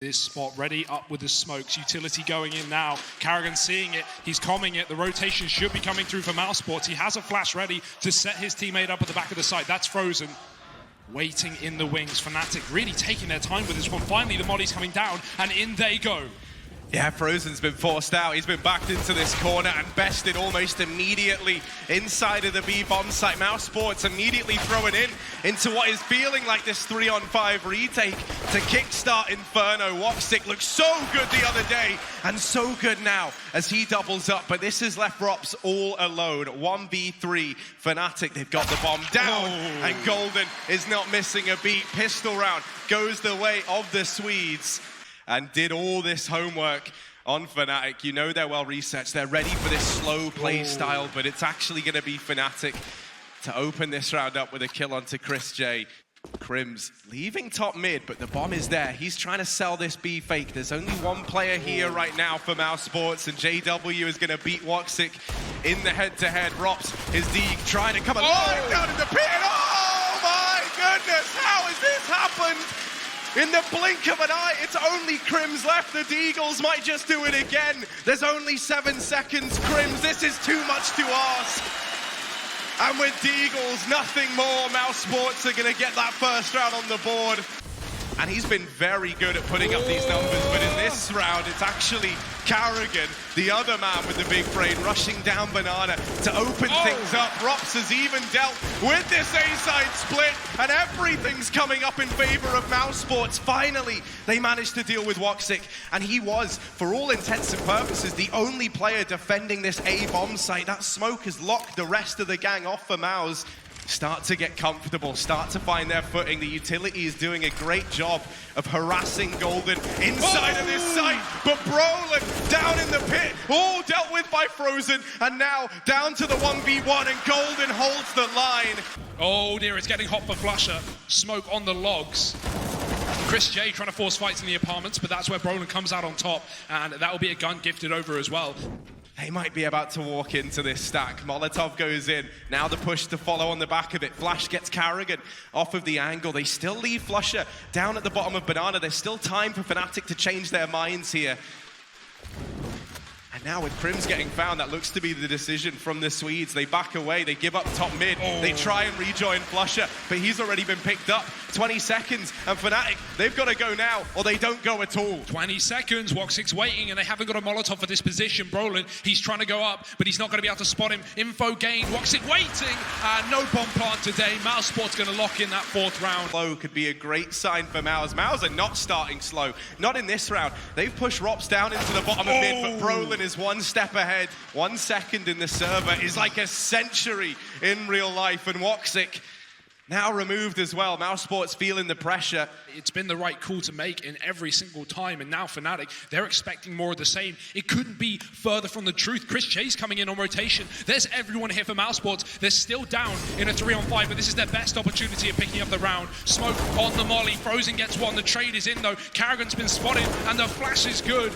This spot ready up with the smokes. Utility going in now. Karrigan seeing it. He's combing it. The rotation should be coming through for mousesports. He has a flash ready to set his teammate up at the back of the site. That's Frozen. Waiting in the wings. Fnatic really taking their time with this one. Finally, the molly's coming down, and in they go. Yeah, Frozen's been forced out. He's been backed into this corner and bested almost immediately inside of the B bomb site. mousesports immediately throwing into what is feeling like this 3-on-5 retake to kickstart Inferno. Woxic looked so good the other day and so good now as he doubles up, but this has left Rops all alone. 1v3 Fnatic. They've got the bomb down and Golden is not missing a beat. Pistol round goes the way of the Swedes. And did all this homework on Fnatic. You know they're well researched. They're ready for this slow play style, but it's actually going to be Fnatic to open this round up with a kill onto Chris J. Crims leaving top mid, but the bomb is there. He's trying to sell this B fake. There's only one player here right now for mousesports, and JW is going to beat Woxic in the head-to-head. Rops is Deeg trying to come alive down in the pit. Oh my goodness, how has this happened? In the blink of an eye, it's only Crims left. The Deagles might just do it again. There's only 7 seconds. Crims, this is too much to ask. And with Deagles, nothing more. mousesports are going to get that first round on the board. And he's been very good at putting up these numbers, but in this round, it's actually Karrigan, the other man with the big brain, rushing down Banana to open things up. Rops has even dealt with this A-side split, and everything's coming up in favor of mousesports. Finally, they managed to deal with Woxic, and he was, for all intents and purposes, the only player defending this A-bomb site. That smoke has locked the rest of the gang off for Mouz. Start to get comfortable, start to find their footing. The utility is doing a great job of harassing Golden inside of this site, but Brolin down in the pit, all dealt with by Frozen, and now down to the 1v1, and Golden holds the line. Oh dear, it's getting hot for Flusher. Smoke on the logs. Chris J trying to force fights in the apartments, but that's where Brolin comes out on top, and that will be a gun gifted over as well. They might be about to walk into this stack. Molotov goes in. Now the push to follow on the back of it. Flash gets Karrigan off of the angle. They still leave Flusher down at the bottom of Banana. There's still time for Fnatic to change their minds here. And now with Crims getting found, that looks to be the decision from the Swedes. They back away, they give up top mid, they try and rejoin Flusher, but he's already been picked up. 20 seconds, and Fnatic, they've got to go now, or they don't go at all. 20 seconds, Woxic's waiting, and they haven't got a Molotov for this position. Brolin, he's trying to go up, but he's not going to be able to spot him. Info gained, Woxic waiting, and no bomb plant today. mousesports going to lock in that 4th round. Slow could be a great sign for Mouz. Mouz are not starting slow, not in this round. They've pushed Rops down into the bottom of mid, but Brolin is 1 step ahead. 1 second in the server is like a century in real life, and Woxic now removed as well. mousesports feeling the pressure. It's been the right call to make in every single time, and now Fnatic, they're expecting more of the same. It couldn't be further from the truth. Chris J's coming in on rotation. There's everyone here for mousesports. They're still down in a 3-on-5, but this is their best opportunity of picking up the round. Smoke on the molly. Frozen gets one. The trade is in though. Karrigan's been spotted, and the flash is good.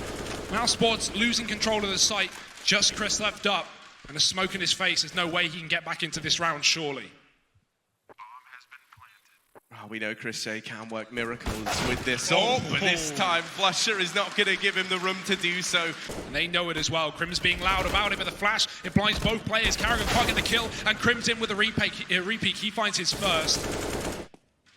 mousesports losing control of the site. Just Chris left up, and a smoke in his face. There's no way he can get back into this round, surely. Oh, we know Chris J can work miracles with this. But this time Flusher is not going to give him the room to do so. And they know it as well. Crims being loud about it, but the flash, it blinds both players. Karrigan can't get the kill, and Crims in with a repeat. He finds his first.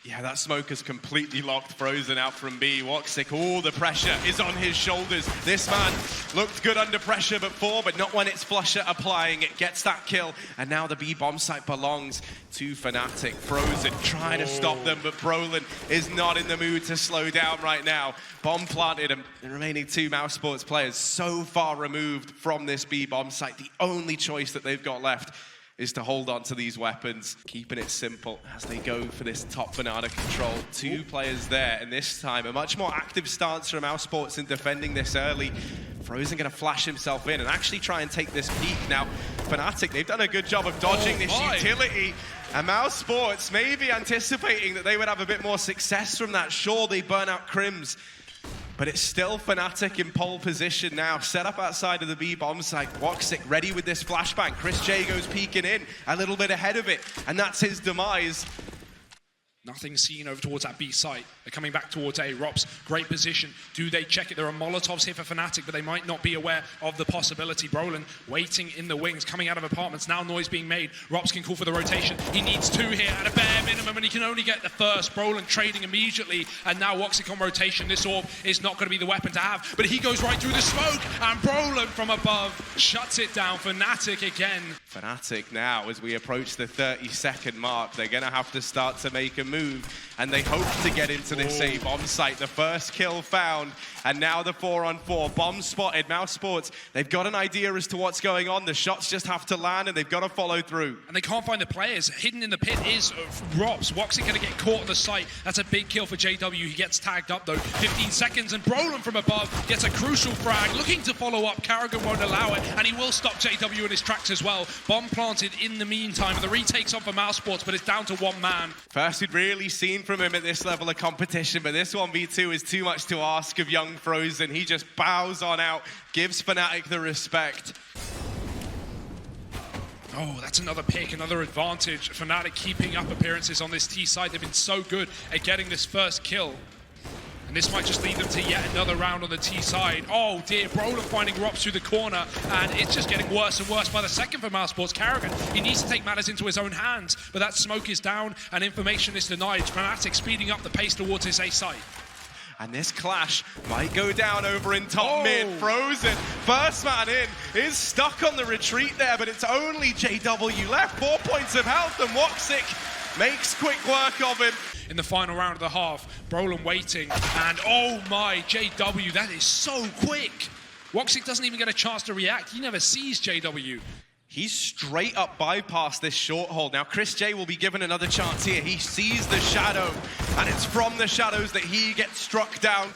Yeah, that smoke has completely locked Frozen out from B. Woxic, all the pressure is on his shoulders. This man looked good under pressure before, but not when it's Flusher applying it. Gets that kill, and now the B bomb site belongs to Fnatic. Frozen trying to stop them, but Brolin is not in the mood to slow down right now. Bomb planted, and the remaining 2 mousesports players so far removed from this B bomb site. The only choice that they've got left is to hold on to these weapons, keeping it simple as they go for this top Banana control. 2 players there, and this time a much more active stance from mousesports in defending this early. Frozen going to flash himself in and actually try and take this peak. Now, Fnatic, they've done a good job of dodging this utility, and mousesports maybe anticipating that they would have a bit more success from that. Sure, they burn out Crims, but it's still Fnatic in pole position now, set up outside of the B bomb site. Woxic ready with this flashbang. Chris J goes peeking in, a little bit ahead of it, and that's his demise. Nothing seen over towards that B site. They're coming back towards A. Rops, great position. Do they check it? There are Molotovs here for Fnatic, but they might not be aware of the possibility. Brolin waiting in the wings, coming out of apartments. Now noise being made. Rops can call for the rotation. He needs 2 here at a bare minimum, and he can only get the first. Brolin trading immediately, and now Woxic on rotation. This orb is not going to be the weapon to have, but he goes right through the smoke, and Brolin from above shuts it down. Fnatic again. Fnatic now, as we approach the 30-second mark, they're going to have to start to make a move, and they hope to get into this A bomb site. The first kill found, and now the 4-on-4. Bomb spotted. mousesports, they've got an idea as to what's going on. The shots just have to land, and they've got to follow through. And they can't find the players. Hidden in the pit is Rops. Woxic going to get caught on the site. That's a big kill for JW. He gets tagged up, though. 15 seconds, and Brolin from above gets a crucial frag. Looking to follow up. Karrigan won't allow it, and he will stop JW in his tracks as well. Bomb planted in the meantime. The retake's on for mousesports, but it's down to 1 man. First we'd really seen from him at this level of competition, but this 1v2 is too much to ask of young Frozen. He just bows on out, gives Fnatic the respect. Oh, that's another pick, another advantage. Fnatic keeping up appearances on this T side. They've been so good at getting this first kill. And this might just lead them to yet another round on the T side. Oh dear, Brolin finding Rops through the corner, and it's just getting worse and worse by the second for mousesports. Karrigan, he needs to take matters into his own hands, but that smoke is down and information is denied. Fnatic speeding up the pace towards his A site. And this clash might go down over in top mid. Frozen, first man in, is stuck on the retreat there, but it's only JW left. 4 points of health, and Woxic makes quick work of him. In the final round of the half, Brolin waiting, and oh my, JW, that is so quick. Woxic doesn't even get a chance to react. He never sees JW. He's straight up bypassed this short hold. Now Chris J will be given another chance here. He sees the shadow, and it's from the shadows that he gets struck down.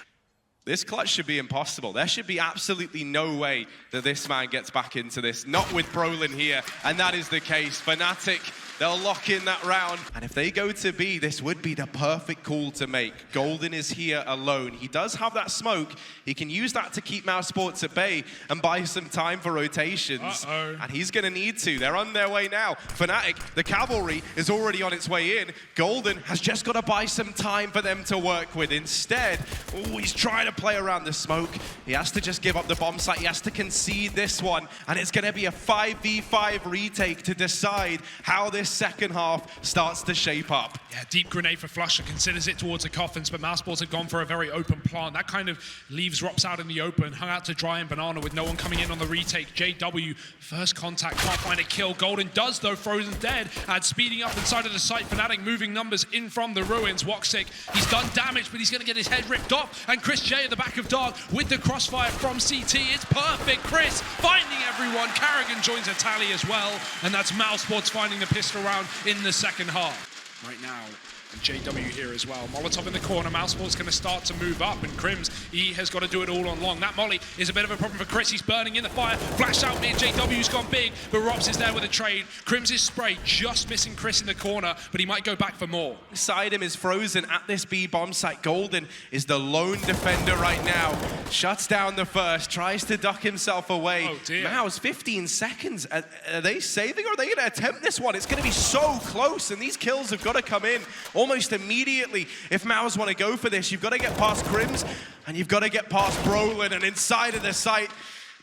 This clutch should be impossible. There should be absolutely no way that this man gets back into this. Not with Brolin here, and that is the case. Fnatic, they'll lock in that round. And if they go to B, this would be the perfect call to make. Golden is here alone. He does have that smoke. He can use that to keep mousesports at bay and buy some time for rotations. And he's going to need to. They're on their way now. Fnatic, the cavalry, is already on its way in. Golden has just got to buy some time for them to work with. Instead, he's trying to play around the smoke. He has to just give up the bomb site. He has to concede this one. And it's going to be a 5v5 retake to decide how this second half starts to shape up. Yeah, deep grenade for Flusher, considers it towards the coffins, but mousesports have gone for a very open plant. That kind of leaves Rops out in the open, hung out to dry and banana with no one coming in on the retake. JW, first contact, can't find a kill. Golden does though, Frozen's dead, and speeding up inside of the site. Fnatic moving numbers in from the ruins. Woxic, he's done damage, but he's going to get his head ripped off, and Chris J at the back of Dark with the crossfire from CT. It's perfect. Chris finding everyone. Karrigan joins a tally as well, and that's mousesports finding the pistol round in the second half. Right now, and JW here as well. Molotov in the corner. mousesports going to start to move up, and Crims, he has got to do it all on long. That molly is a bit of a problem for Chris. He's burning in the fire. Flash out mid. JW's gone big, but Rops is there with a trade. Crims is sprayed, just missing Chris in the corner, but he might go back for more. Beside him is Frozen at this B bomb site. Golden is the lone defender right now. Shuts down the first, tries to duck himself away. Oh dear. Mouz, 15 seconds. Are they saving, or are they going to attempt this one? It's going to be so close, and these kills have got to come in almost immediately. If Mouz want to go for this, you've got to get past Crims, and you've got to get past Brolin, and inside of the site,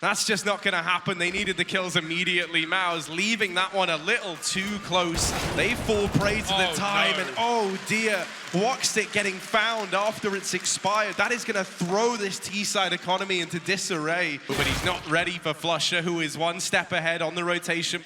that's just not going to happen. They needed the kills immediately. Mouz leaving that one a little too close. They fall prey to the time, and oh dear, Woxic getting found after it's expired. That is going to throw this T-side economy into disarray. But he's not ready for Flusher, who is one step ahead on the rotation.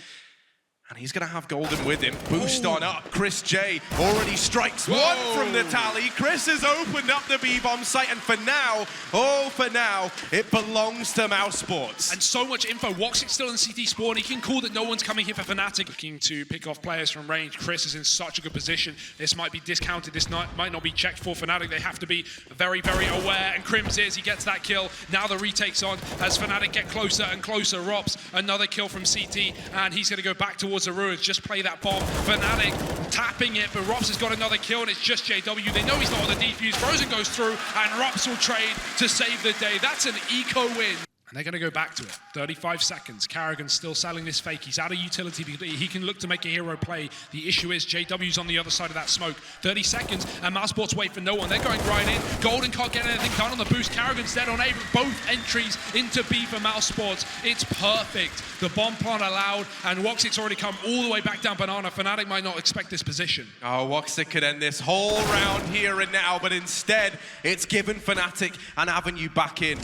And he's going to have Golden with him. Boost on up. Chris J already strikes one from the tally. Chris has opened up the B-bomb site, and for now, it belongs to mousesports. And so much info. Woxic's still in CT spawn. He can call that no one's coming here for Fnatic. Looking to pick off players from range. Chris is in such a good position. This might be discounted. This might not be checked for Fnatic. They have to be very, very aware. And Crims he gets that kill. Now the retake's on as Fnatic get closer and closer. Rops, another kill from CT, and he's going to go back towards the ruins. Just play that bomb. Fnatic tapping it, but Rops has got another kill, and it's just JW. They know he's not on the defuse. Frozen goes through, and Rops will trade to save the day. That's an eco win. And they're going to go back to it. 35 seconds. Carrigan's still selling this fake. He's out of utility. He can look to make a hero play. The issue is JW's on the other side of that smoke. 30 seconds, and mousesports wait for no one. They're going right in. Golden can't get anything done on the boost. Carrigan's dead on A. Both entries into B for mousesports. It's perfect. The bomb plant allowed, and Woxic's already come all the way back down Banana. Fnatic might not expect this position. Oh, Woxic could end this whole round here and now, but instead, it's given Fnatic an avenue back in.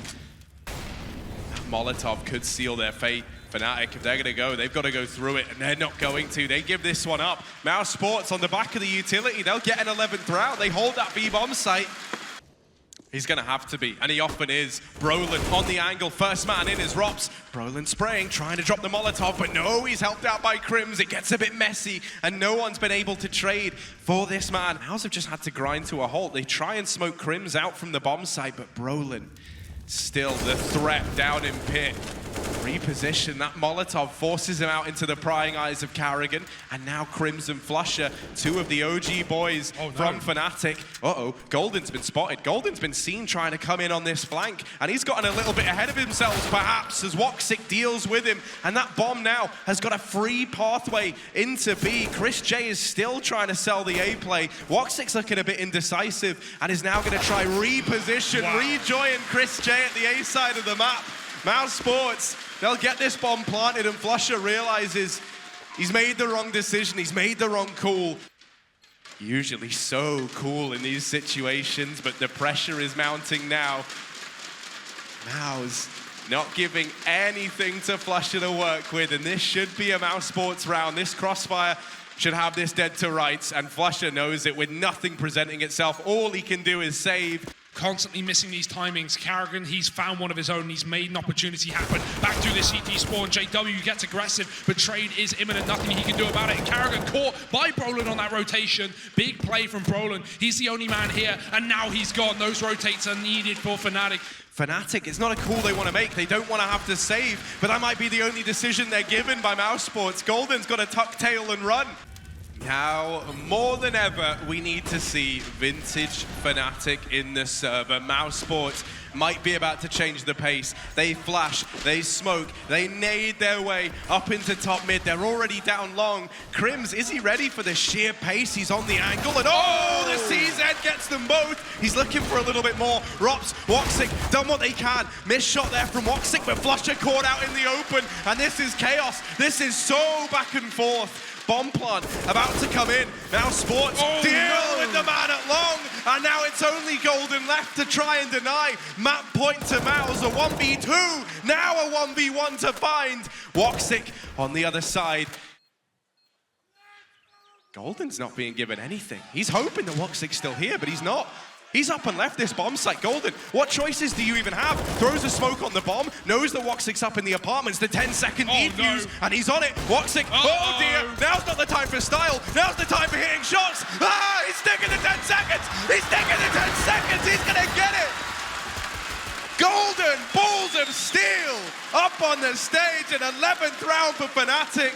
Molotov could seal their fate. Fnatic, if they're going to go, they've got to go through it, and they're not going to. They give this one up. mousesports on the back of the utility. They'll get an 11th round. They hold that B-bomb site. He's going to have to be, and he often is. Brolin on the angle. First man in is Rops. Brolin spraying, trying to drop the Molotov, but no, he's helped out by Crims. It gets a bit messy, and no one's been able to trade for this man. Mouz have just had to grind to a halt. They try and smoke Crims out from the bomb site, but Brolin still the threat down in pit. Reposition, that Molotov forces him out into the prying eyes of Carrigan, and now Crimson Flusher, two of the OG boys from Fnatic. Golden's been spotted. Golden's been seen trying to come in on this flank, and he's gotten a little bit ahead of himself, perhaps, as Woxic deals with him, and that bomb now has got a free pathway into B. Chris J is still trying to sell the A play. Woxic's looking a bit indecisive, and is now going to try reposition, rejoin Chris J at the A side of the map. mousesports, they'll get this bomb planted, and Flusher realizes he's made the wrong decision, he's made the wrong call. Usually so cool in these situations, but the pressure is mounting now. Mouz not giving anything to Flusher to work with, and this should be a mousesports round. This crossfire should have this dead to rights, and Flusher knows it with nothing presenting itself. All he can do is save. Constantly missing these timings. Carrigan, he's found one of his own. He's made an opportunity happen. Back through the CT spawn. JW gets aggressive, but trade is imminent. Nothing he can do about it. And Carrigan caught by Brolin on that rotation. Big play from Brolin. He's the only man here, and now he's gone. Those rotates are needed for Fnatic. Fnatic, it's not a call they want to make. They don't want to have to save, but that might be the only decision they're given by mousesports. Golden's got to tuck tail and run. Now, more than ever, we need to see vintage Fnatic in the server. mousesports might be about to change the pace. They flash, they smoke, they nade their way up into top mid. They're already down long. Crims, is he ready for the sheer pace? He's on the angle, and the CZ gets them both. He's looking for a little bit more. Rops, Woxic, done what they can. Missed shot there from Woxic, but Flusher caught out in the open, and this is chaos. This is so back and forth. Bomb plant about to come in. mousesports deal with the man at long, and now it's only Golden left to try and deny. Map point to Mouz, a 1v2, now a 1v1 to find. Woxic on the other side. Golden's not being given anything. He's hoping that Woxic's still here, but he's not. He's up and left this bomb site. Golden, what choices do you even have? Throws a smoke on the bomb, knows that Woxic's up in the apartments, the 10-second defuse, and he's on it. Woxic, oh dear, now's not the time for style, now's the time for hitting shots. He's taking the 10 seconds, he's taking the 10 seconds, he's gonna get it. Golden, balls of steel, up on the stage, an 11th round for Fnatic.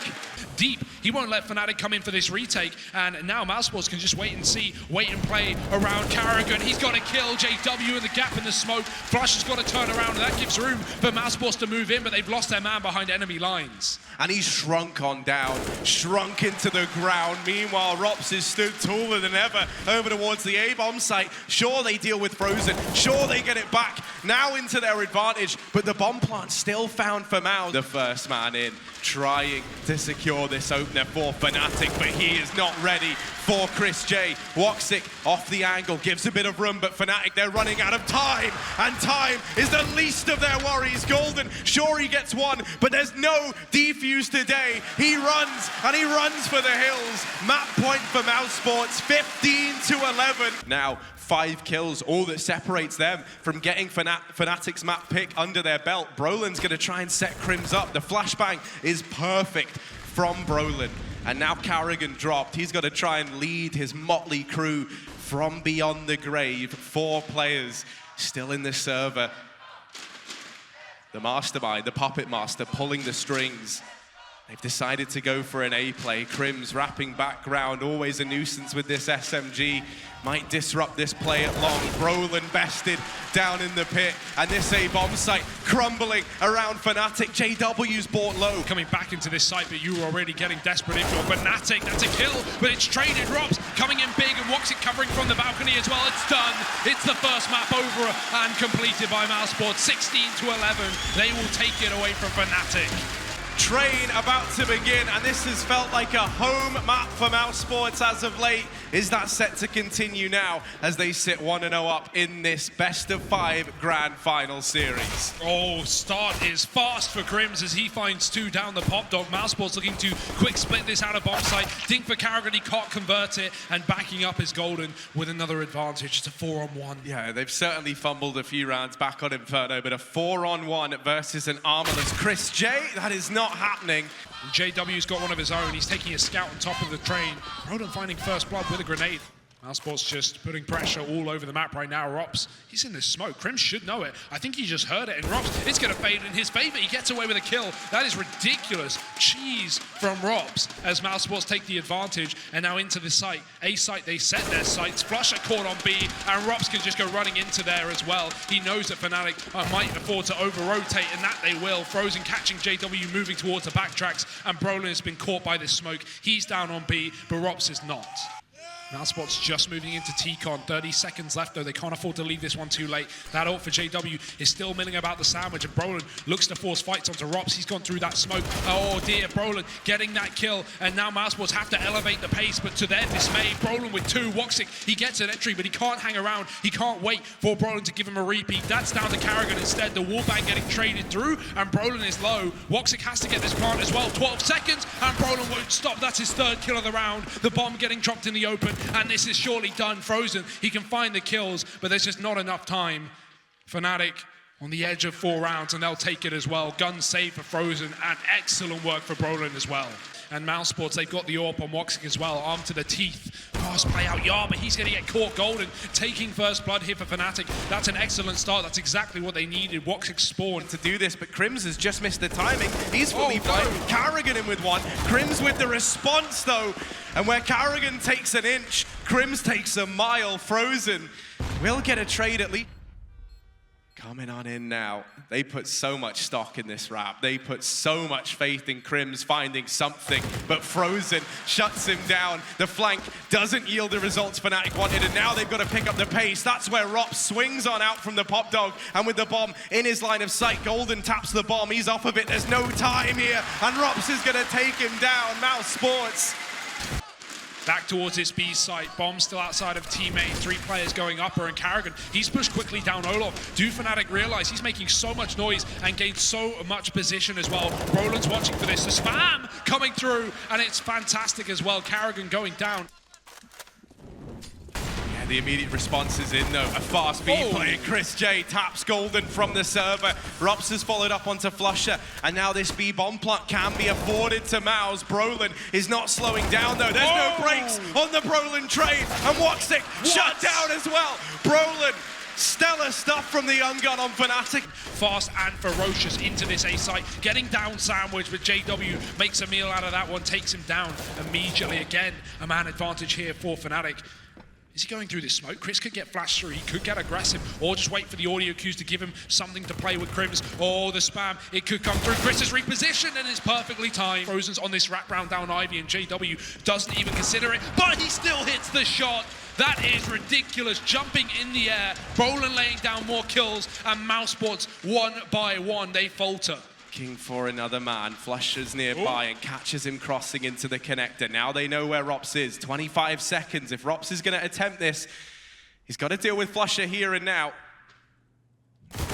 Deep. He won't let Fnatic come in for this retake, and now mousesports can just wait and see, wait and play around Carrigan. He's got to kill JW in the gap in the smoke. Flush has got to turn around, and that gives room for mousesports to move in, but they've lost their man behind enemy lines. And he's shrunk on down, shrunk into the ground. Meanwhile, Rops is stood taller than ever over towards the A-bomb site. Sure, they deal with Frozen. Sure, they get it back. Now into their advantage, but the bomb plant still found for Mouz. The first man in, trying to secure this opener for Fnatic, but he is not ready for Chris J. Woxic off the angle, gives a bit of room, but Fnatic, they're running out of time, and time is the least of their worries. Golden, sure he gets one, but there's no defuse today. He runs, and he runs for the hills. Map point for mousesports, 15-11. Now, 5 kills, all that separates them from getting Fnatic's map pick under their belt. Brolin's going to try and set Crims up. The flashbang is perfect from Brolin. And now Carrigan dropped. He's got to try and lead his motley crew from beyond the grave. 4 players still in the server. The mastermind, the puppet master, pulling the strings. They've decided to go for an A play. Crims wrapping background, always a nuisance with this SMG. Might disrupt this play at long. Brolin bested down in the pit, and this A bomb site crumbling around Fnatic. JW's bought low. Coming back into this site, but you were already getting desperate if you're Fnatic. That's a kill, but it's traded. Robs coming in big, and Woxic covering from the balcony as well. It's done. It's the first map over and completed by mousesports. 16-11. They will take it away from Fnatic. Train about to begin, and this has felt like a home map for mousesports as of late. Is that set to continue now as they sit 1-0 up in this best-of-5 grand final series? Oh, start is fast for Crims as he finds 2 down the pop dog. mousesports looking to quick split this out of bomb site. Dink for Carrigan, he can't convert it, and backing up is Golden with another advantage. It's a 4-on-1. Yeah, they've certainly fumbled a few rounds back on Inferno, but a 4-on-1 versus an armorless Chris J, that is not happening. JW's got one of his own. He's taking a scout on top of the train. Roden finding first blood with a grenade. mousesports just putting pressure all over the map right now. Rops, he's in this smoke. Crims should know it. I think he just heard it. And Rops, it's going to fade in his favor. He gets away with a kill. That is ridiculous. Cheese from Rops as mousesports take the advantage. And now into the site. A site, they set their sights. Flusher caught on B. And Rops can just go running into there as well. He knows that Fnatic might afford to over-rotate, and that they will. Frozen catching JW, moving towards the backtracks. And Brolin has been caught by this smoke. He's down on B, but Rops is not. mousesports just moving into T-Con. 30 seconds left, though. They can't afford to leave this one too late. That ult for JW is still milling about the sandwich, and Brolin looks to force fights onto Rops. He's gone through that smoke. Oh, dear. Brolin getting that kill, and now mousesports have to elevate the pace, but to their dismay, Brolin with 2. Woxic, he gets an entry, but he can't hang around. He can't wait for Brolin to give him a repeat. That's down to Carrigan instead. The wallbang getting traded through, and Brolin is low. Woxic has to get this plant as well. 12 seconds, and Brolin won't stop. That's his 3rd kill of the round. The bomb getting dropped in the open, and this is surely done. Frozen, he can find the kills, but there's just not enough time. Fnatic on the edge of 4 rounds, and they'll take it as well. Gun save for Frozen, and excellent work for Brolin as well. And mousesports, they've got the AWP on Woxic as well. Arm to the teeth. Fast play out Yar, but he's going to get caught. Golden taking first blood here for Fnatic. That's an excellent start. That's exactly what they needed. Woxic spawned to do this, but Crims has just missed the timing. He's fully blind. Carrigan in with 1. Crims with the response, though. And where Carrigan takes an inch, Crims takes a mile. Frozen will get a trade at least. Coming on in now. They put so much stock in this wrap. They put so much faith in Crims finding something, but Frozen shuts him down. The flank doesn't yield the results Fnatic wanted, and now they've got to pick up the pace. That's where Rops swings on out from the pop dog, and with the bomb in his line of sight, Golden taps the bomb. He's off of it. There's no time here, and Rops is going to take him down. mousesports. Back towards this B site. Bomb still outside of teammate. 3 players going upper, and Carrigan, he's pushed quickly down Olaf. Do Fnatic realize he's making so much noise and gained so much position as well? Roland's watching for this. The spam coming through, and it's fantastic as well. Carrigan going down. The immediate response is in, though. A fast B play. Chris J taps Golden from the server. Rops has followed up onto Flusher, and now this B bomb plant can be afforded to Mouz. Brolin is not slowing down, though. There's no brakes on the Brolin trade, and Woxic shut down as well. Brolin, stellar stuff from the young gun on Fnatic. Fast and ferocious into this A site, getting down sandwich, but JW makes a meal out of that one, takes him down immediately. Again, a man advantage here for Fnatic. Is he going through this smoke? Chris could get flashed through, he could get aggressive, or just wait for the audio cues to give him something to play with. Crims. Oh, the spam, it could come through. Chris is repositioned and is perfectly timed. Frozen's on this wraparound down Ivy, and JW doesn't even consider it, but he still hits the shot. That is ridiculous, jumping in the air. Brolin laying down more kills, and mousesports, 1 by 1, they falter. Looking for another man. Flusher's nearby and catches him crossing into the connector. Now they know where Rops is. 25 seconds. If Rops is going to attempt this, he's got to deal with Flusher here and now.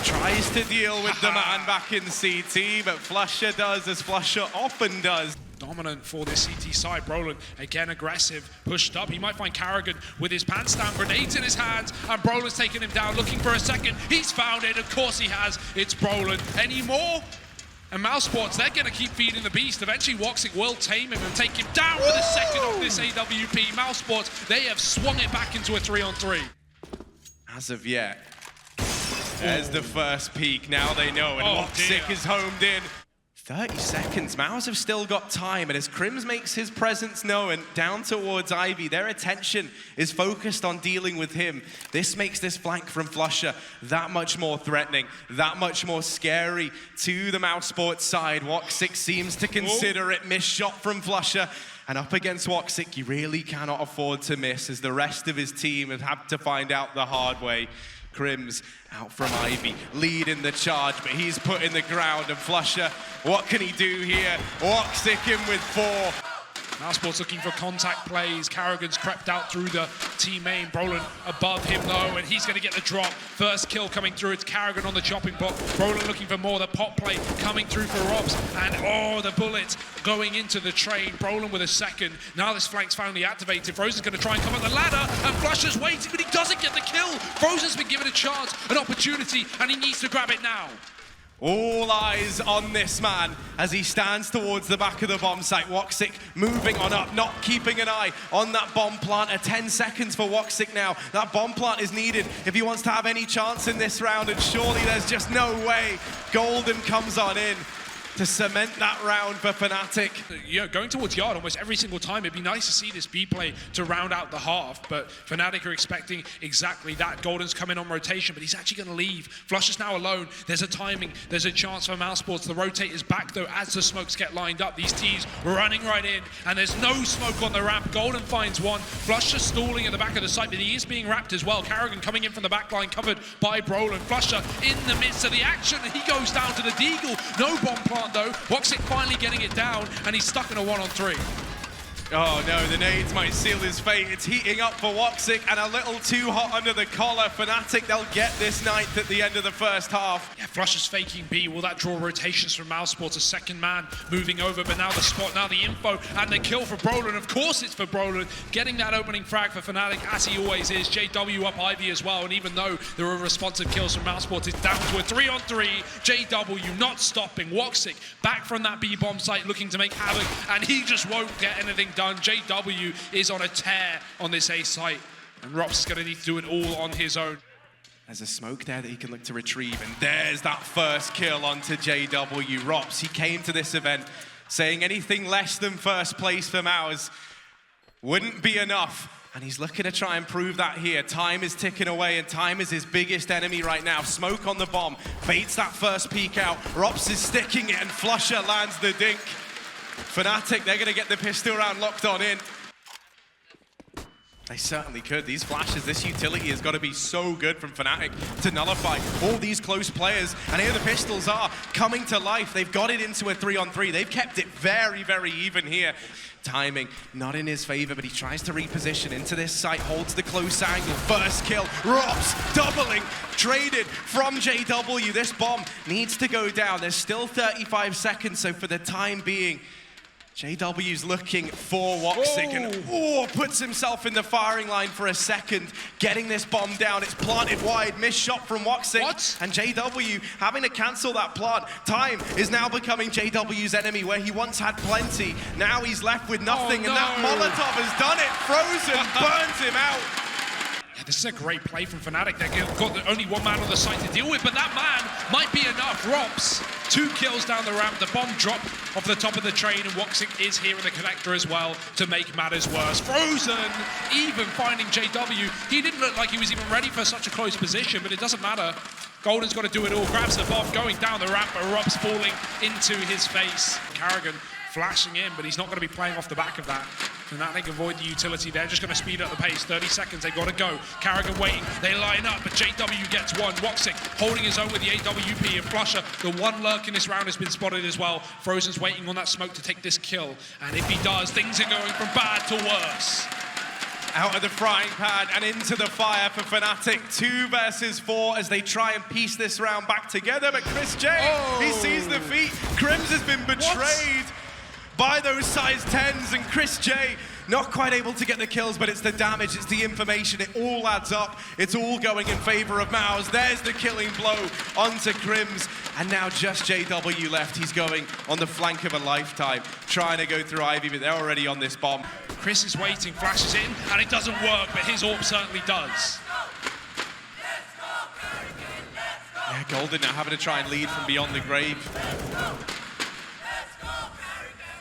Tries to deal with the man back in CT, but Flusher does as Flusher often does. Dominant for this CT side. Brolin, again aggressive, pushed up. He might find Carrigan with his pants down, grenades in his hands, and Brolin's taking him down, looking for a second. He's found it, of course he has. It's Brolin. Any more? And mousesports, they're going to keep feeding the beast. Eventually, Woxic will tame him and take him down with a second of this AWP. mousesports, they have swung it back into a 3-on-3. As of yet, there's the first peak. Now they know, and Woxic is homed in. 30 seconds. Mouz have still got time, and as Crims makes his presence known down towards Ivy, their attention is focused on dealing with him. This makes this flank from flusha that much more threatening, that much more scary to the mousesports side. Woxic seems to consider it. Missed shot from flusha. And up against Woxic, you really cannot afford to miss, as the rest of his team have had to find out the hard way. Crims out from Ivy, leading the charge, but he's put in the ground, and flusha, what can he do here? Woxic in with 4. mousesports looking for contact plays. Karrigan's crept out through the team main. Brolin above him though, and he's going to get the drop. First kill coming through. It's Karrigan on the chopping block. Brolin looking for more. The pop play coming through for Robs. And oh, the bullet going into the trade. Brolin with a second. Now this flank's finally activated. Frozen's going to try and come up the ladder, and flusha's waiting, but he doesn't get the kill. Frozen's been given a chance, an opportunity, and he needs to grab it now. All eyes on this man as he stands towards the back of the bomb site. Woxic moving on up, not keeping an eye on that bomb plant. 10 seconds for Woxic now. That bomb plant is needed if he wants to have any chance in this round, and surely there's just no way. Golden comes on in to cement that round for Fnatic. Yeah, going towards Yard almost every single time. It'd be nice to see this B play to round out the half, but Fnatic are expecting exactly that. Golden's coming on rotation, but he's actually going to leave. Flush is now alone. There's a timing. There's a chance for mousesports. The rotate is back, though, as the smokes get lined up. These T's running right in, and there's no smoke on the ramp. Golden finds one. Flusha stalling at the back of the site, but he is being wrapped as well. Karrigan coming in from the back line, covered by Brolin. Flusha in the midst of the action, and he goes down to the deagle. No bomb plant though. Woxic finally getting it down, and he's stuck in a 1-on-3. Oh no, the nades might seal his fate. It's heating up for Woxic, and a little too hot under the collar. Fnatic, they'll get this ninth at the end of the first half. Yeah, Flush is faking B. Will that draw rotations from mousesports? A second man moving over, but now the spot, now the info, and the kill for Brolin. Of course it's for Brolin, getting that opening frag for Fnatic, as he always is. JW up Ivy as well, and even though there are responsive kills from mousesports, it's down to a 3-on-3. JW not stopping. Woxic back from that B bomb site, looking to make havoc, and he just won't get anything done. JW is on a tear on this A site, and Rops is going to need to do it all on his own. There's a smoke there that he can look to retrieve, and there's that first kill onto JW. Rops, he came to this event saying anything less than first place for Mouz wouldn't be enough, and he's looking to try and prove that here. Time is ticking away, and time is his biggest enemy right now. Smoke on the bomb, baits that first peek out. Rops is sticking it, and flusha lands the dink. Fnatic, they're going to get the pistol round locked on in. They certainly could. These flashes, this utility has got to be so good from Fnatic to nullify all these close players. And here the pistols are coming to life. They've got it into a 3-on-3. They've kept it very, very even here. Timing not in his favor, but he tries to reposition into this site, holds the close angle. First kill, Rops doubling, traded from JW. This bomb needs to go down. There's still 35 seconds, so for the time being, JW's looking for Woxic, and puts himself in the firing line for a second, getting this bomb down. It's planted wide, missed shot from Woxic. What? And JW having to cancel that plant. Time is now becoming JW's enemy, where he once had plenty. Now he's left with nothing, and that Molotov has done it. Frozen burns him out. Yeah, this is a great play from Fnatic. They've got only one man on the site to deal with, but that man might be enough. Rops, 2 kills down the ramp. The bomb drop off the top of the train, and Woxic is here in the connector as well to make matters worse. Frozen even finding JW. He didn't look like he was even ready for such a close position, but it doesn't matter. Golden's got to do it all. Grabs the bomb, going down the ramp, but Rops falling into his face. Karrigan flashing in, but he's not going to be playing off the back of that. Fnatic avoid the utility. They're just going to speed up the pace. 30 seconds, they've got to go. Karrigan waiting, they line up, but JW gets one. Woxic holding his own with the AWP, and flusha, the one lurk in this round, has been spotted as well. Frozen's waiting on that smoke to take this kill, and if he does, things are going from bad to worse. Out of the frying pan and into the fire for Fnatic. 2 versus 4 as they try and piece this round back together, but Chris J, he sees the feet. Crims has been betrayed by those size 10s, and Chris J not quite able to get the kills, but it's the damage, it's the information, it all adds up. It's all going in favor of Mouz. There's the killing blow onto Crims, and now just JW left. He's going on the flank of a lifetime, trying to go through Ivy, but they're already on this bomb. Chris is waiting, flashes in, and it doesn't work, but his AWP certainly does. Yeah, Golden now having to try and lead from beyond the grave.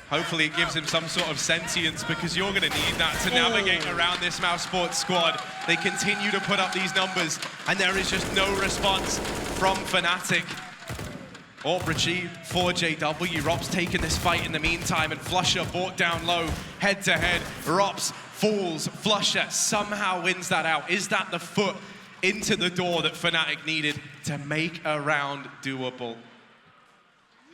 Hopefully it gives him some sort of sentience, because you're going to need that to navigate around this mousesports squad. They continue to put up these numbers, and there is just no response from Fnatic. Orb retrieved for JW. Rop's taking this fight in the meantime, and Flusha brought down low, head-to-head. Rops falls. Flusha somehow wins that out. Is that the foot into the door that Fnatic needed to make a round doable?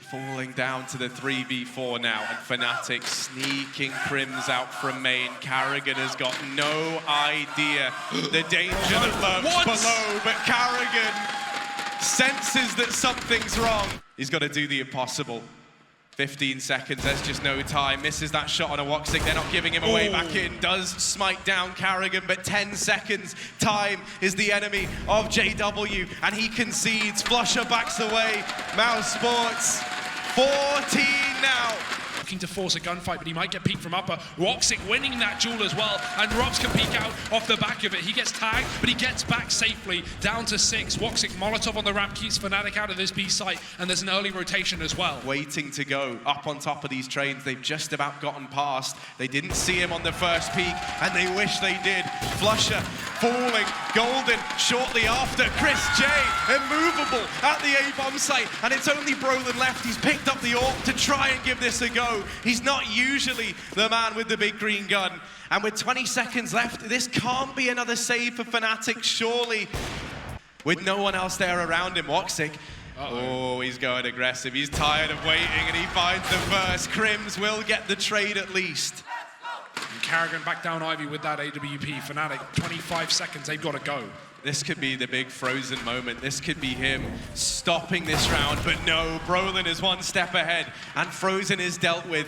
Falling down to the 3v4 now, and Fnatic sneaking Crims out from main. Karrigan has got no idea the danger that lurks below, but Karrigan senses that something's wrong. He's got to do the impossible. 15 seconds, there's just no time. Misses that shot on a Woxic, they're not giving him away back in. Does smite down Karrigan, but 10 seconds. Time is the enemy of JW, and he concedes. Flusha backs away. mousesports, 14 now. Looking to force a gunfight, but he might get peeked from upper. Woxic winning that duel as well, and Robs can peek out off the back of it. He gets tagged, but he gets back safely, down to 6. Woxic Molotov on the ramp keeps Fnatic out of this B site, and there's an early rotation as well. Waiting to go up on top of these trains. They've just about gotten past. They didn't see him on the first peak, and they wish they did. Flusha falling, Golden shortly after. Chris J, immovable at the A-bomb site, and it's only Brolin left. He's picked up the AWP to try and give this a go. He's not usually the man with the big green gun. And with 20 seconds left, this can't be another save for Fnatic, surely. With no one else there around him, Woxic. Oh, he's going aggressive. He's tired of waiting, and he finds the first. Crims will get the trade at least. And Karrigan back down Ivy with that AWP. Fnatic, 25 seconds, they've got to go. This could be the big Frozen moment. This could be him stopping this round, but no, Brolin is one step ahead, and Frozen is dealt with.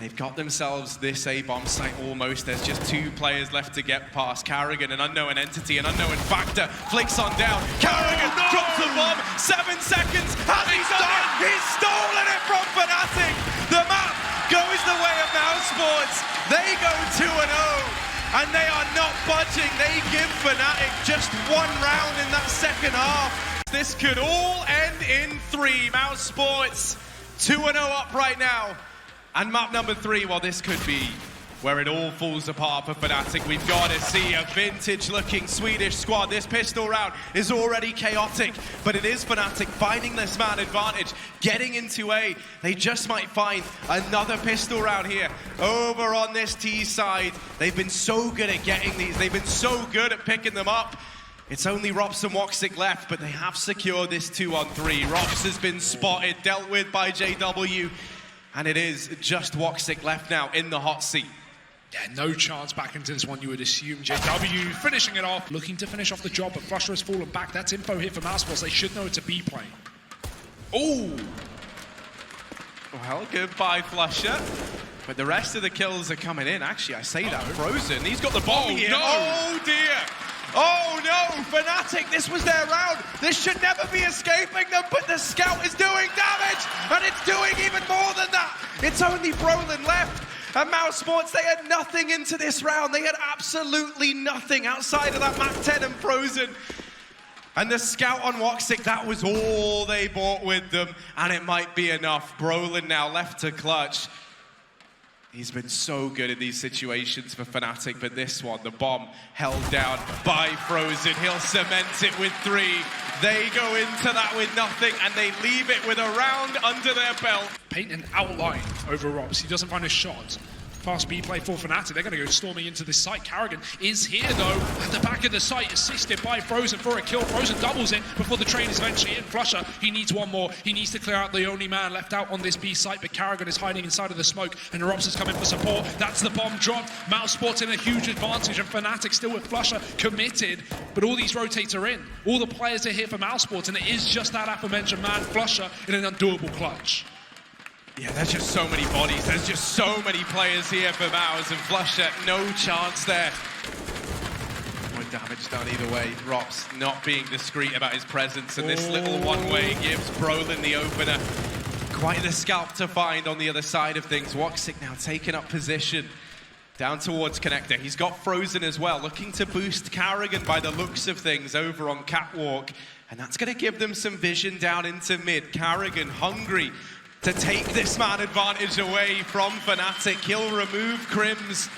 They've got themselves this A-bomb site almost. There's just 2 players left to get past. Karrigan, an unknown entity, an unknown factor, flicks on down. Karrigan drops the bomb, 7 seconds, has he done it? He's stolen it from Fnatic. The map goes the way of mousesports. They go 2-0. And they are not budging. They give Fnatic just 1 round in that second half. This could all end in 3. mousesports 2-0 up right now. And map number 3, well, this could be where it all falls apart for Fnatic. We've got to see a vintage-looking Swedish squad. This pistol round is already chaotic, but it is Fnatic finding this man advantage, getting into A. They just might find another pistol round here. Over on this T side, they've been so good at getting these. They've been so good at picking them up. It's only Rops and Woxic left, but they have secured this 2-on-3. Rops has been spotted, dealt with by JW, and it is just Woxic left now in the hot seat. Yeah, no chance back into this one, you would assume. JW finishing it off, looking to finish off the job, but Flusha has fallen back. That's info here for mousesports. They should know it's a B play. Oh! Well, goodbye, Flusha. But the rest of the kills are coming in. Actually, I say that. Frozen, he's got the bomb here. No. Oh, dear. Oh, no. Fnatic, this was their round. This should never be escaping them, but the scout is doing damage, and it's doing even more than that. It's only Brolin left. And mousesports, they had nothing into this round. They had absolutely nothing outside of that Mac 10 and Frozen. And the scout on Woxic, that was all they brought with them. And it might be enough. Brolin now left to clutch. He's been so good in these situations for Fnatic, but this one, the bomb held down by Frozen. He'll cement it with 3. They go into that with nothing, and they leave it with a round under their belt. Paint an outline over Robs. He doesn't find a shot. Fast B play for Fnatic. They're going to go storming into this site. Karrigan is here, though, at the back of the site, assisted by Frozen for a kill. Frozen doubles it before the train is eventually in. Flusha, he needs 1 more. He needs to clear out the only man left out on this B site, but Karrigan is hiding inside of the smoke, and Robs is coming for support. That's the bomb dropped. mousesports in a huge advantage, and Fnatic still with Flusha committed, but all these rotates are in. All the players are here for mousesports, and it is just that aforementioned man, Flusha, in an undoable clutch. Yeah, there's just so many bodies. There's just so many players here for Mouz, and Flusha, no chance there. No damage done either way. Rops not being discreet about his presence, and this little one-way gives Brolin the opener. Quite the scalp to find on the other side of things. Woxic now taking up position down towards Connector. He's got Frozen as well, looking to boost Karrigan by the looks of things over on Catwalk, and that's going to give them some vision down into mid. Karrigan hungry. to take this man advantage away from Fnatic. He'll remove Crims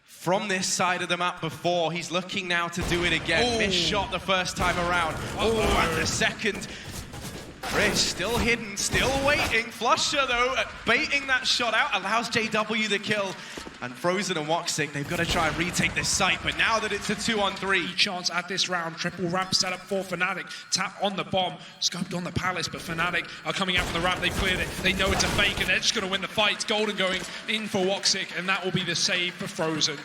from this side of the map before. He's looking now to do it again. Missed shot the first time around. And the second. Chris still hidden, still waiting. Flusher though, baiting that shot out, allows JW the kill. And Frozen and Woxic, they've got to try and retake this site, but now that it's a 2-on-3. Chance at this round, triple ramp set up for Fnatic. Tap on the bomb, scoped on the Palace, but Fnatic are coming out from the ramp, they've cleared it. They know it's a fake and they're just going to win the fight. It's Golden going in for Woxic, and that will be the save for Frozen.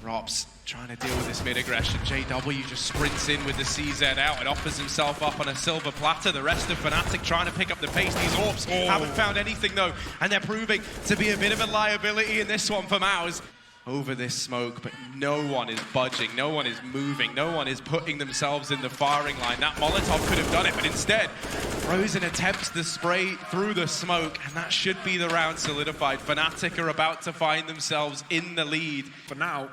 Rops trying to deal with this mid-aggression. JW just sprints in with the CZ out and offers himself up on a silver platter. The rest of Fnatic trying to pick up the pace. These Orbs haven't found anything though, and they're proving to be a bit of a liability in this one for Mouz. Over this smoke, but no one is budging, no one is moving, no one is putting themselves in the firing line. That Molotov could have done it, but instead, Frozen attempts the spray through the smoke, and that should be the round solidified. Fnatic are about to find themselves in the lead. For now,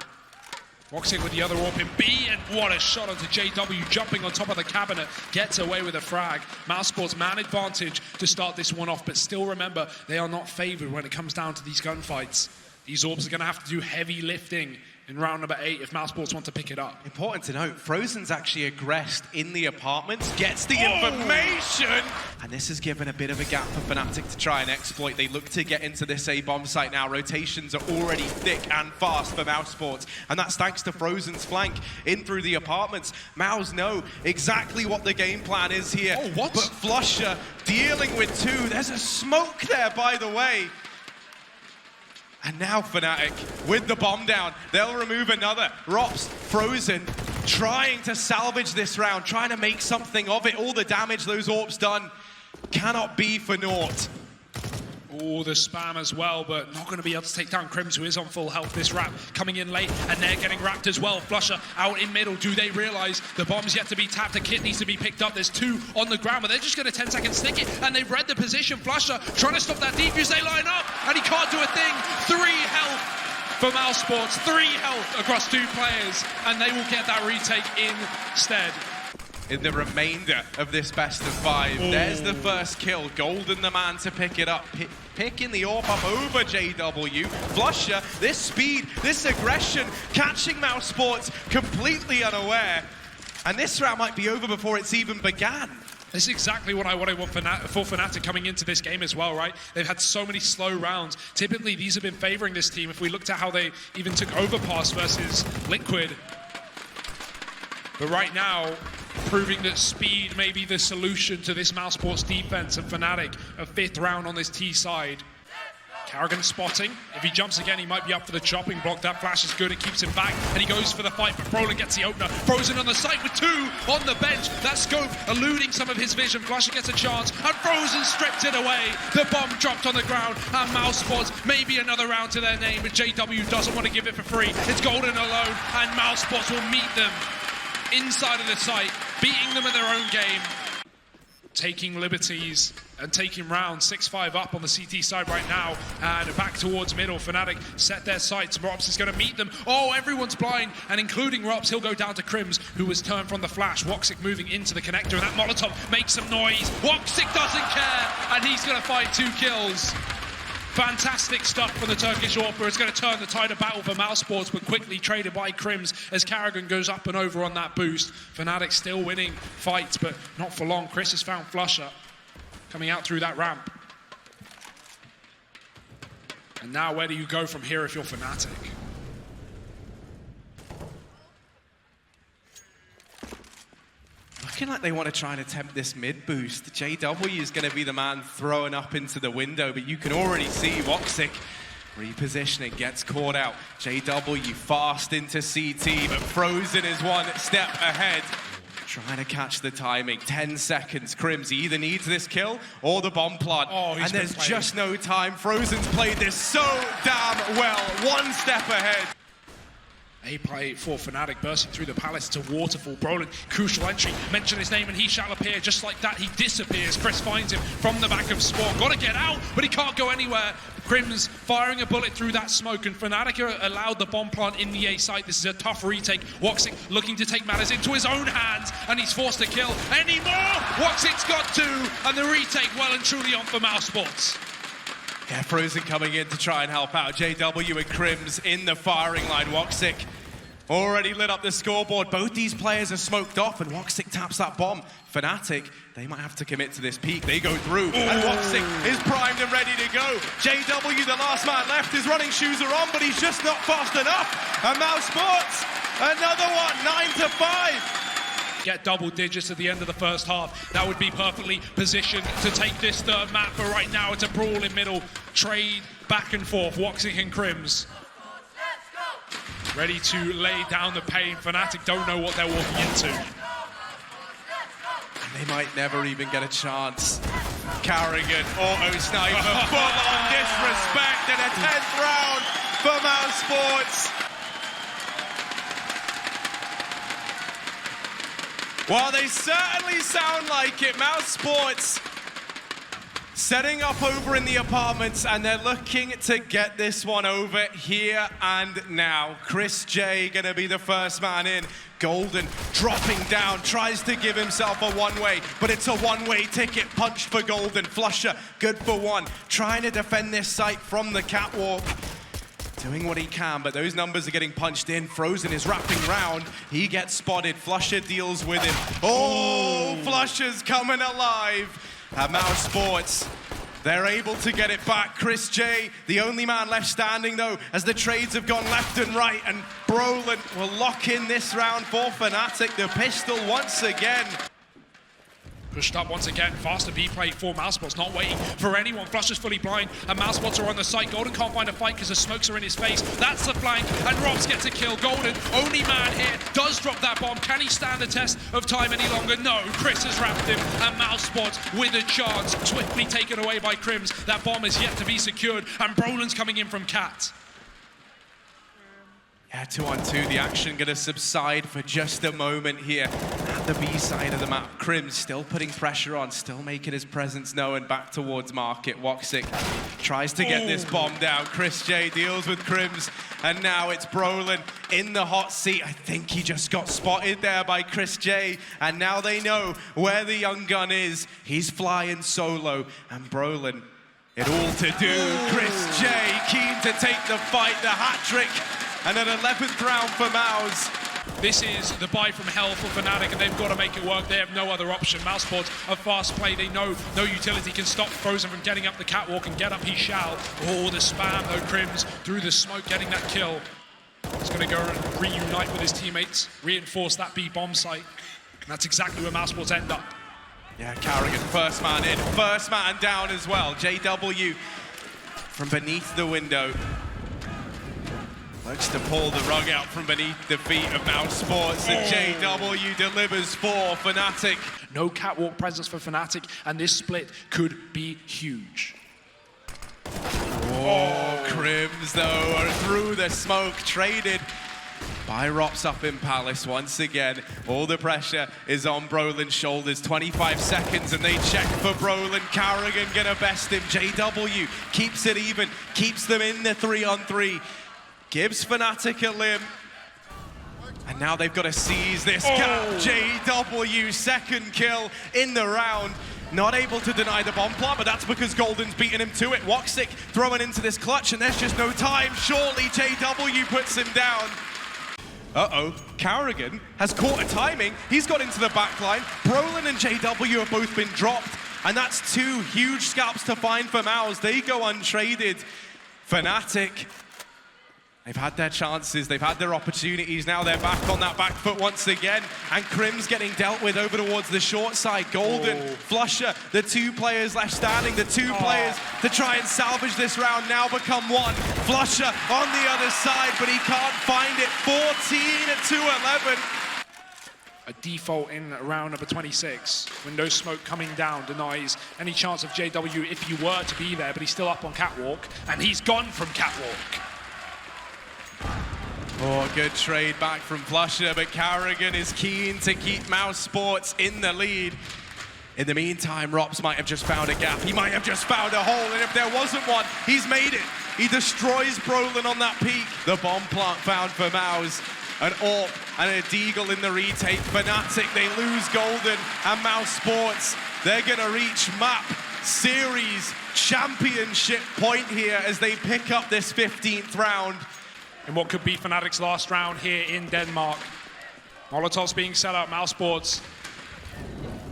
Woxic with the other AWP in B, and what a shot onto JW, jumping on top of the cabinet, gets away with a frag. mousesports man advantage to start this one off, but still remember, they are not favored when it comes down to these gunfights. These Orbs are going to have to do heavy lifting in round number 8 if mousesports want to pick it up. Important to note, Frozen's actually aggressed in the apartments, gets the information, and this has given a bit of a gap for Fnatic to try and exploit. They look to get into this A-bomb site now. Rotations are already thick and fast for mousesports, and that's thanks to Frozen's flank in through the apartments. Mouz know exactly what the game plan is here. But Flusher dealing with 2. There's a smoke there, by the way. And now Fnatic, with the bomb down, they'll remove another. Rops, Frozen, trying to salvage this round, trying to make something of it. All the damage those Orbs done cannot be for naught. Oh, the spam as well, but not going to be able to take down Crims, who is on full health. This wrap coming in late, and they're getting wrapped as well. Flusher out in middle. Do they realize the bomb's yet to be tapped? The kit needs to be picked up. There's 2 on the ground, but they're just going to 10-second stick it, and they've read the position. Flusher trying to stop that defuse. They line up, and he can't do a thing. 3 health for mousesports. 3 health across 2 players, and they will get that retake instead. In the remainder of this best of 5. There's the first kill. Golden the man to pick it up. Picking the AWP up over JW. Flusher, this speed, this aggression, catching mousesports completely unaware. And this round might be over before it's even began. This is exactly what I want for Fnatic coming into this game as well, right? They've had so many slow rounds. Typically, these have been favoring this team. If we looked at how they even took Overpass versus Liquid. But right now, proving that speed may be the solution to this mousesports defense, and Fnatic a 5th round on this T side. Karrigan spotting. If he jumps again, he might be up for the chopping block. That flash is good, it keeps him back, and he goes for the fight, but Frozen gets the opener. Frozen on the site with 2 on the bench. That scope eluding some of his vision. Flusher gets a chance, and Frozen stripped it away. The bomb dropped on the ground, and mousesports maybe another round to their name, but JW doesn't want to give it for free. It's Golden alone, and mousesports will meet them inside of the site, beating them in their own game, taking liberties and taking rounds. 6-5 up on the CT side right now, and back towards middle. Fnatic set their sights. Rops is going to meet them. Oh, everyone's blind, and including Rops. He'll go down to Crims, who was turned from the flash. Woxic moving into the connector, and that Molotov makes some noise. Woxic doesn't care, and he's going to find 2 kills. Fantastic stuff from the Turkish AWP. It's going to turn the tide of battle for mousesports, but quickly traded by Crims as Karrigan goes up and over on that boost. Fnatic still winning fights, but not for long. Chris has found Flusher coming out through that ramp. And now where do you go from here if you're Fnatic? Looking like they want to try and attempt this mid boost. JW is going to be the man throwing up into the window, but you can already see Woxic repositioning, gets caught out. JW fast into CT, but Frozen is 1 step ahead. Trying to catch the timing. 10 seconds. Crims, he either needs this kill or the bomb plant. And there's just no time. Frozen's played this so damn well. 1 step ahead. A play for Fnatic, bursting through the Palace to Waterfall. Brolin, crucial entry. Mention his name and he shall appear. Just like that, he disappears. Chris finds him from the back of Spawn. Got to get out, but he can't go anywhere. Crims firing a bullet through that smoke, and Fnatic allowed the bomb plant in the A site. This is a tough retake. Woxic looking to take matters into his own hands, and he's forced to kill. Any more? Woxic's got 2, and the retake well and truly on for mousesports. Yeah, Frozen coming in to try and help out. JW and Crims in the firing line. Woxic already lit up the scoreboard. Both these players are smoked off, and Woxic taps that bomb. Fnatic, they might have to commit to this peak. They go through, and Woxic is primed and ready to go. JW, the last man left, his running shoes are on, but he's just not fast enough. And mousesports, another one, 9-5. Get double digits at the end of the first half. That would be perfectly positioned to take this third map, but right now it's a brawl in middle. Trade back and forth, Woxic and Crims. Ready to lay down the pain. Fnatic don't know what they're walking into. They might never even get a chance. Carrigan, auto-sniper, full-on disrespect, and a 10th round for mousesports. Well, they certainly sound like it. mousesports setting up over in the apartments, and they're looking to get this one over here and now. Chris J gonna be the first man in. Golden dropping down, tries to give himself a one-way, but it's a one-way ticket punched for Golden. Flusher, good for 1, trying to defend this site from the catwalk. Doing what he can, but those numbers are getting punched in. Frozen is wrapping round. He gets spotted. Flusher deals with him. Oh, Flusher's coming alive. At mousesports, they're able to get it back. Chris J, the only man left standing though, as the trades have gone left and right, and Brolin will lock in this round for Fnatic. The pistol once again. Pushed up once again, faster B play for mousesports, not waiting for anyone. Flusher's fully blind, and mousesports are on the site. Golden can't find a fight because the smokes are in his face. That's the flank, and Robs gets a kill. Golden, only man here, does drop that bomb. Can he stand the test of time any longer? No, Chris has wrapped him, and mousesports with a chance. Swiftly taken away by Crims. That bomb is yet to be secured, and Brolin's coming in from Cat. Yeah, 2-on-2, the action gonna subside for just a moment here at the B side of the map. Crims still putting pressure on, still making his presence known back towards Market. Woxic tries to get this bomb down. Chris J deals with Crims, and now it's Brolin in the hot seat. I think he just got spotted there by Chris J, and now they know where the young gun is. He's flying solo, and Brolin, it all to do. Chris J keen to take the fight, the hat trick. And an 11th round for Mouz. This is the buy from hell for Fnatic, and they've got to make it work. They have no other option. mousesports are fast play. They know no utility can stop Frozen from getting up the catwalk, and get up he shall. Oh, the spam though. Crims through the smoke getting that kill. He's going to go and reunite with his teammates, reinforce that B bomb site. And that's exactly where mousesports end up. Yeah, Carrigan, first man in, first man down as well. JW from beneath the window. Looks to pull the rug out from beneath the feet of mousesports, and JW delivers for Fnatic. No catwalk presence for Fnatic, and this split could be huge. Oh, Crims though are through the smoke, traded by Rops up in Palace once again. All the pressure is on Brolin's shoulders. 25 seconds and they check for Brolin. Carrigan gonna best him. JW keeps it even, keeps them in the 3-on-3. Gives Fnatic a limb. And now they've got to seize this gap. JW, second kill in the round. Not able to deny the bomb plant, but that's because Golden's beaten him to it. Woxic throwing into this clutch, and there's just no time. Surely JW puts him down. Uh-oh, Carrigan has caught a timing. He's got into the back line. Brolin and JW have both been dropped, and that's 2 huge scalps to find for Mouz. They go untraded. Fnatic, they've had their chances, they've had their opportunities, now they're back on that back foot once again, and Crims getting dealt with over towards the short side. Golden, Flusher, the 2 players left standing, the 2 players to try and salvage this round now become 1. Flusher on the other side, but he can't find it. 14-11. A default in round number 26. Window smoke coming down denies any chance of JW if he were to be there, but he's still up on catwalk, and he's gone from catwalk. Oh, good trade back from Flusher, but Carrigan is keen to keep mousesports in the lead. In the meantime, Rops might have just found a gap. He might have just found a hole, and if there wasn't one, he's made it. He destroys Brolin on that peak. The bomb plant found for Mouz. An AWP and a Deagle in the retake. Fnatic, they lose Golden, and mousesports, they're gonna reach map series championship point here as they pick up this 15th round. In what could be Fnatic's last round here in Denmark. Molotovs being set up, mousesports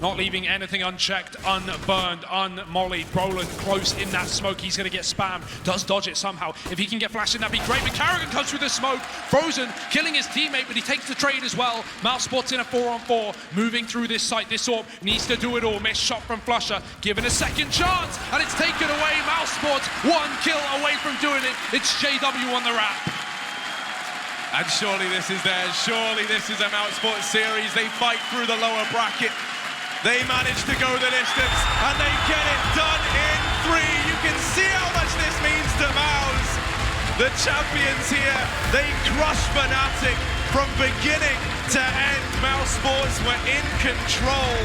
not leaving anything unchecked, unburned, unmollied. Brolin close in that smoke. He's going to get spammed. Does dodge it somehow. If he can get flashed in, that'd be great. But Carrigan comes through the smoke. Frozen, killing his teammate, but he takes the trade as well. mousesports in a 4-on-4. Moving through this site. This AWP needs to do it all. Missed shot from Flusher. Given a second chance, and it's taken away. mousesports, one kill away from doing it. It's JW on the wrap. And surely this is theirs. Surely this is a mousesports series. They fight through the lower bracket. They manage to go the distance, and they get it done in 3. You can see how much this means to Mouz. The champions here, they crush Fnatic from beginning to end. mousesports were in control.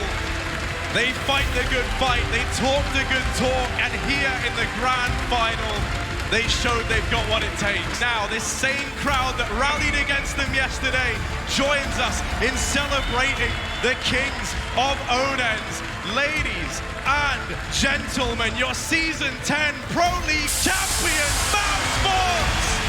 They fight the good fight, they talk the good talk, and here in the grand final, they showed they've got what it takes. Now, this same crowd that rallied against them yesterday joins us in celebrating the kings of Odense. Ladies and gentlemen, your Season 10 Pro League champions, mousesports!